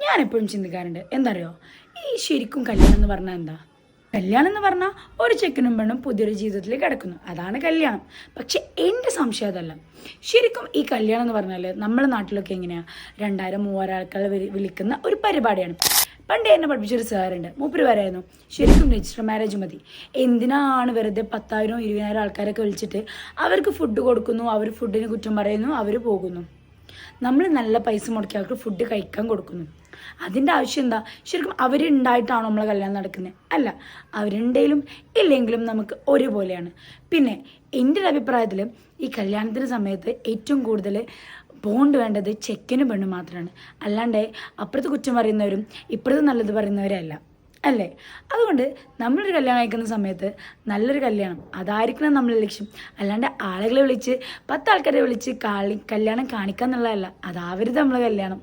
ഞാനെപ്പോഴും ചിന്തിക്കാറുണ്ട്, എന്താ അറിയോ, ഈ ശരിക്കും കല്യാണം എന്ന് പറഞ്ഞാൽ എന്താ? കല്യാണം എന്ന് പറഞ്ഞാൽ ഒരു ചെക്കനും പെണ്ണും പുതിയൊരു ജീവിതത്തിലേക്ക് കിടക്കുന്നു, അതാണ് കല്യാണം. പക്ഷെ എൻ്റെ സംശയം അതല്ല. ശരിക്കും ഈ കല്യാണം എന്ന് പറഞ്ഞാൽ നമ്മുടെ നാട്ടിലൊക്കെ എങ്ങനെയാണ്, 2000-3000 ആൾക്കാരെ വിളിക്കുന്ന ഒരു പരിപാടിയാണ്. പണ്ട് എന്നെ പഠിപ്പിച്ചൊരു സാറുണ്ട്, മൂപ്പര് പറയായിരുന്നു ശരിക്കും രജിസ്റ്റർ മാരേജ് മതി. എന്തിനാണ് വെറുതെ 10,000-20,000 ആൾക്കാരൊക്കെ വിളിച്ചിട്ട് അവർക്ക് ഫുഡ് കൊടുക്കുന്നു, അവർ ഫുഡിന് കുറ്റം പറയുന്നു, അവർ പോകുന്നു. നമ്മൾ നല്ല പൈസ മുടക്കി അവർക്ക് ഫുഡ് കഴിക്കാൻ കൊടുക്കുന്നു. അതിൻ്റെ ആവശ്യം എന്താ? ശരിക്കും അവരുണ്ടായിട്ടാണോ നമ്മളെ കല്യാണം നടക്കുന്നത്? അല്ല, അവരുണ്ടെങ്കിലും ഇല്ലെങ്കിലും നമുക്ക് ഒരുപോലെയാണ്. പിന്നെ എൻ്റെ ഒരു അഭിപ്രായത്തിൽ ഈ കല്യാണത്തിൻ്റെ സമയത്ത് ഏറ്റവും കൂടുതൽ ബോണ്ട് വേണ്ടത് ചെക്കനും പെണ്ണും മാത്രമാണ്. അല്ലാണ്ട് അപ്പുറത്ത് കുറ്റം പറയുന്നവരും ഇപ്പുറത്ത് നല്ലത് പറയുന്നവരല്ല, അല്ലേ? അതുകൊണ്ട് നമ്മളൊരു കല്യാണം കഴിക്കുന്ന സമയത്ത് നല്ലൊരു കല്യാണം അതായിരിക്കണം നമ്മളെ ലക്ഷ്യം. അല്ലാണ്ട് ആളുകളെ വിളിച്ച് 10 ആൾക്കാരെ വിളിച്ച് കല്യാണം കാണിക്കുക എന്നുള്ളതല്ല, അതാവരുത് നമ്മളെ കല്യാണം.